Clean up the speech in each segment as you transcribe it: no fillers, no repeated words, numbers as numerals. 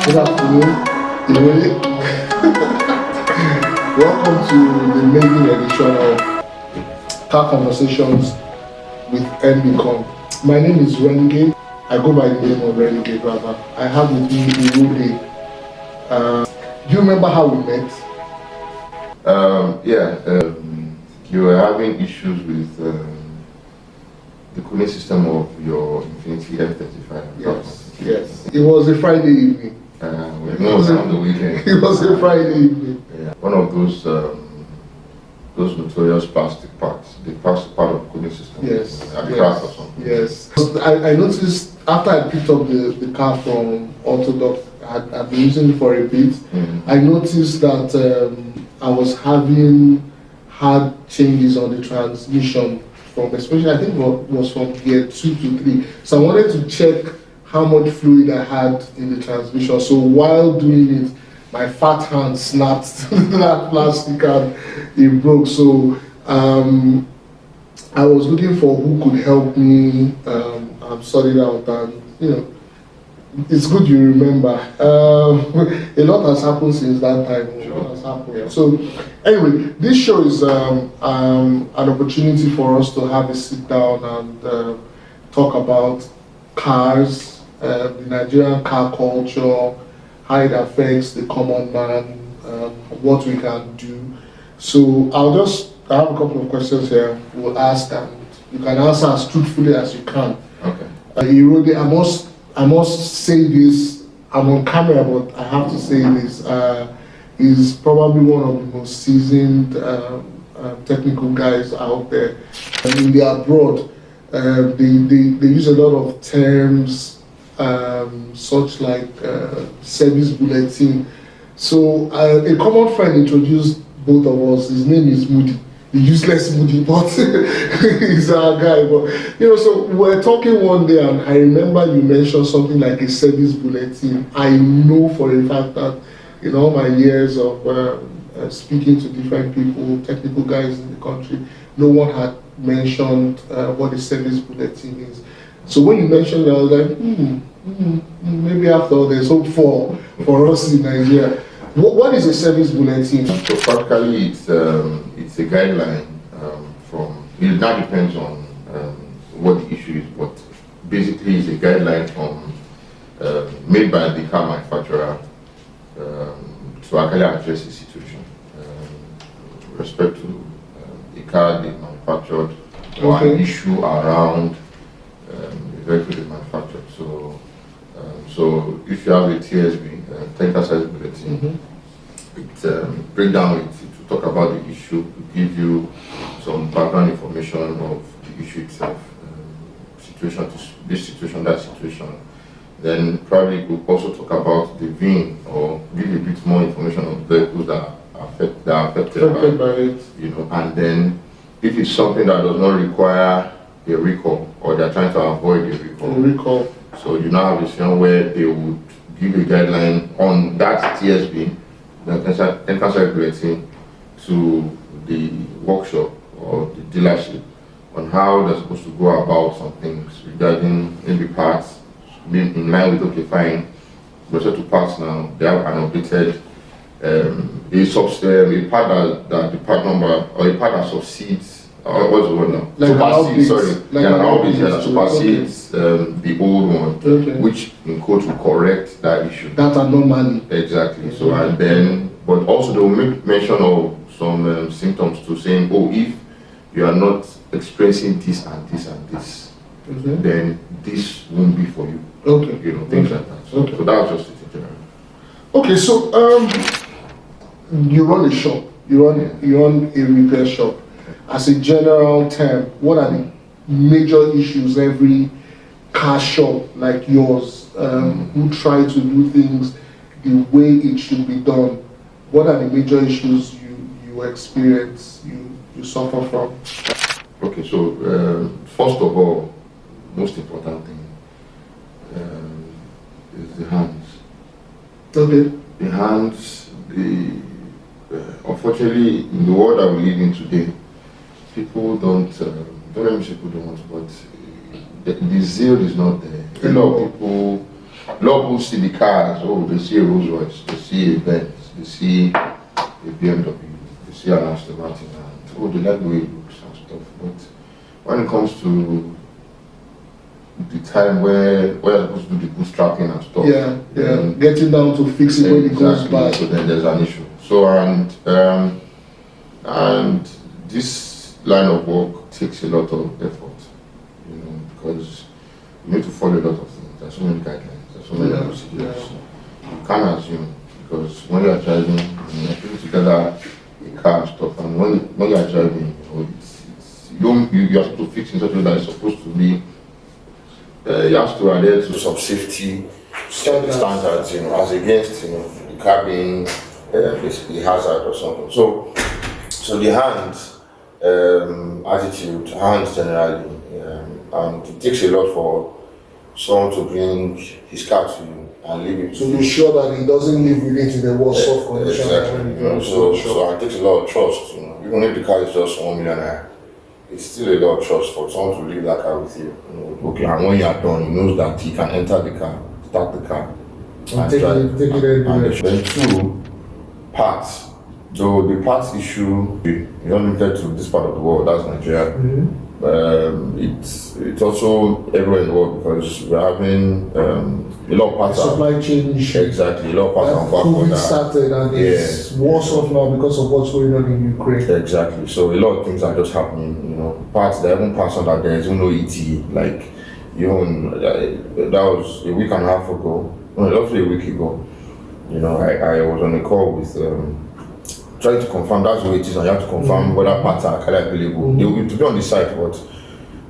Good afternoon. Welcome to the maiden edition of Car Conversations with MBCON. My name is Renegade. I go by the name of Renegade rather. I have with me Irode. Do you remember how we met? You were having issues with the cooling system of your Infinity F35. Yes. It was a Friday evening. It was on the weekend. It was a Friday evening. Yeah. One of those notorious plastic parts, the plastic part of the cooling system. Yes. Cracked or something. Yes. I noticed after I picked up the car from Orthodox, I'd been using it for a bit. I noticed that I was having hard changes on the transmission from, especially I think it was from gear 2 to 3. So I wanted to check how much fluid I had in the transmission. So while doing it, my fat hand snapped that plastic and it broke. So I was looking for who could help me sort it out, and it's good you remember. A lot has happened since that time. A lot has happened. Yeah. So anyway, this show is an opportunity for us to have a sit down and talk about cars, the Nigerian car culture, how it affects the common man, what we can do. So I have a couple of questions here. We'll ask, and you can answer as truthfully as you can. Okay. Irode, I must say this. I'm on camera, but I have to say this. He's probably one of the most seasoned technical guys out there. In the abroad, they use a lot of terms, such like service bulletin. So a common friend introduced both of us. His name is Moody, the useless Moody, but he's our guy. But so we're talking one day, and I remember you mentioned something like a service bulletin. I know for a fact that in all my years of speaking to different people, technical guys in the country, no one had mentioned what a service bulletin is. So when you mentioned that, I was like, maybe after all there's hope for us in Nigeria. What is a service bulletin? So practically it's a guideline it now depends on what the issue is, but basically it's a guideline made by the car manufacturer to actually address the situation with respect to the car they manufactured or an issue around the vehicle they manufactured. So if you have a TSB, technical service bulletin, it break down it to talk about the issue, to give you some background information of the issue itself, situation, this situation, that situation. Then probably we'll also talk about the VIN or give a bit more information on vehicles that are affected by it. And then if it's something that does not require a recall or they're trying to avoid a recall. So you now have a situation where they would give a guideline on that TSB, the technical service bulletin, to the workshop or the dealership on how they're supposed to go about some things regarding maybe parts, being in line with with respect to parts now, they have an updated a part that the part number or a part that supersedes. What's the word now? Supersedes the old one, which in quotes will correct that issue. That anomaly. Exactly. So and then, but also they will make mention of some symptoms to saying, if you are not experiencing this and this and this, then this won't be for you. Things like that. So that's just it in general. Okay, so you run a shop. You run a repair shop. As a general term, what are the major issues every car shop like yours who try to do things the way it should be done? What are the major issues you experience, you suffer from? Okay, so first of all, most important thing is the hands. Okay. The hands, unfortunately, in the world that we live in today, people don't let me say people don't want, but the zeal is not there. A lot of people a lot of people see the cars, oh, they see a Rolls Royce, they see a Benz, they see a BMW, they see an Aston Martin, and oh, they like the way it looks and stuff. But when it comes to the time where you're supposed to do the bootstrapping and stuff, getting down to fix it when it goes bad. So then there's an issue. So and this line of work takes a lot of effort, because you need to follow a lot of things. There's so many guidelines, there's so many procedures. You can't assume, because when you are driving, you're putting together a car and stuff, and when you are driving, you have to fix in such a way that it's supposed to be. You have to adhere to some safety standards, as against the car being basically hazard or something. So the hands attitude, hands generally, and it takes a lot for someone to bring his car to you and leave it. To be sure that he doesn't live with it in the worst of condition. Exactly. So it takes a lot of trust. Even if the car is just 1 million naira, it's still a lot of trust for someone to leave that car with you. Okay, and when you are done, he knows that he can enter the car, start the car, and take it anywhere. Then two, parts. Though the parts issue is not limited to this part of the world, that's Nigeria. It's also everywhere in the world, because we're having a lot of parts. Supply chain issue. Exactly, a lot of parts are back COVID started and it's worse off now because of what's going on in Ukraine. Exactly, so a lot of things are just happening. Parts, there are even parts on that there is no ET. Like, that was a week and a half ago, roughly a week ago. I was on a call with trying to confirm, that's the way it is, and you have to confirm whether parts are available. They will to be on the site,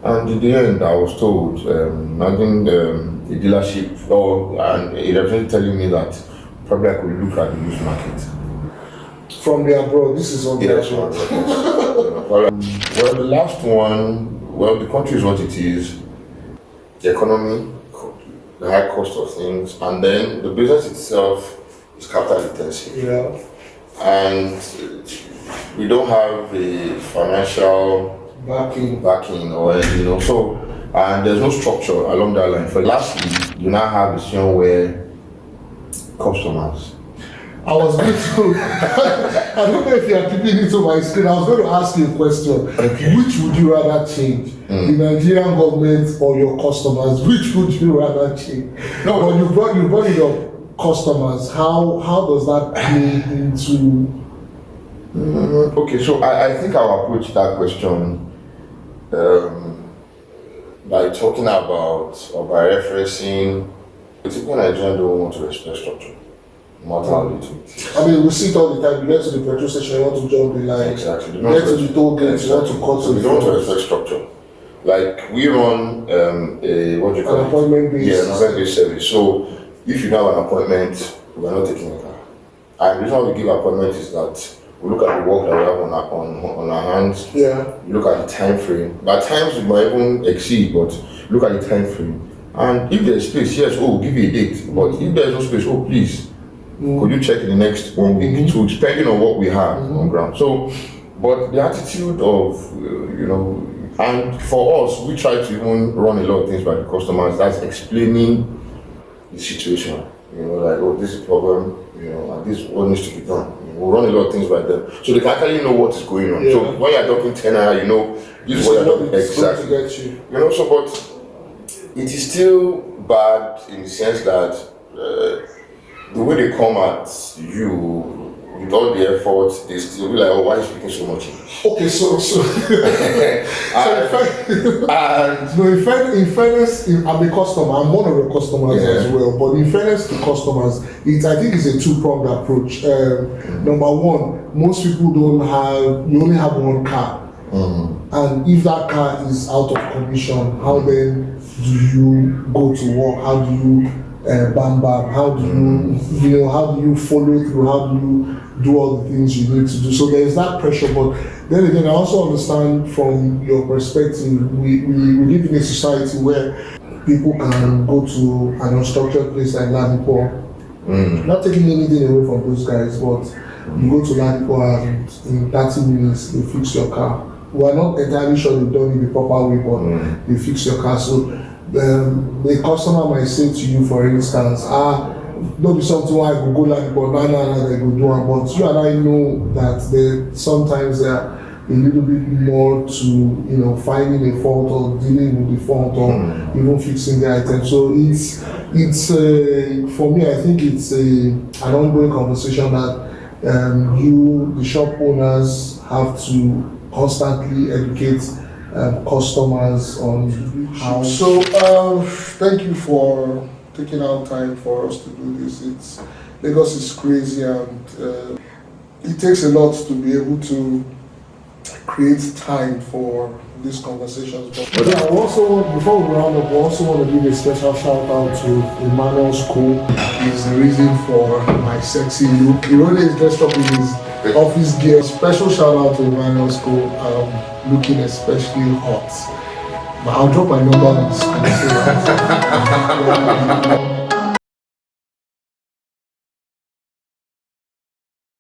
and in the end I was told, imagine the dealership and a representative telling me that probably I could look at the used market. From the abroad, this is on the abroad. Well, the last one, the country is what it is, the economy, the high cost of things, and then the business itself is capital intensive. Yeah. And we don't have a financial backing or so, and there's no structure along that line. For lastly, you now have a situation where customers. I was going to, I don't know if you are keeping it on my screen. I was going to ask you a question. Okay. Which would you rather change? The Nigerian government or your customers? Which would you rather change? No, but you brought it up. Customers, how does that play into? Okay, so I think I'll approach that question by talking about or by referencing. Typical Nigerians don't want to respect structure. I mean, we see it all the time. You get to the petrol station, you want to jump the line. Exactly. You get to the toll gate, you want to cut to the don't want to respect structure. Like, we run an appointment-based service. So if you have an appointment, we are not taking a car. And the reason why we give appointments is that we look at the work that we have on our hands. Yeah. We look at the time frame. By times we might even exceed, but look at the time frame. And if there's space, yes, we'll give you a date. But if there's no space, please, could you check in the next 1 week, 2 weeks, depending on what we have on ground. So, but the attitude of, and for us, we try to even run a lot of things by the customers. That's explaining the situation, this is a problem, and this is what needs to be done. We'll run a lot of things by them, so they can actually know what is going on. Yeah. So when you're talking tenor, this is what you're talking exactly. But it is still bad in the sense that the way they come at you with all the effort, they still be like, why are you speaking so much English? Okay, so in fairness, I'm a customer, I'm one of your customers as well, but in fairness to customers, I think it's a two-pronged approach. Number one, most people you only have one car. And if that car is out of condition, how then do you go to work? How do you bam? How do you, how do you follow through? How do you do all the things you need to do? So there is that pressure, but then again, I also understand from your perspective, we live in a society where people can go to an unstructured place like Ladipo. Not taking anything away from those guys, but you go to Ladipo and in 30 minutes they fix your car. We are not entirely sure they've done it the proper way, but they fix your car. So the customer might say to you, for instance, don't be something I go like banana they go do, but you and I know that sometimes there are a little bit more to finding a fault or dealing with the fault or even fixing the item. So it's for me, I think it's an ongoing conversation that the shop owners have to constantly educate customers on how. So thank you for taking out time for us to do this. Lagos is crazy, and it takes a lot to be able to create time for these conversations. But yeah, before we round up, we also want to give a special shout out to Emmanuel School. He's the reason for my sexy look. He always dressed up in his office gear. Special shout out to Emmanuel School, looking especially hot. But I'll drop my number on the screen.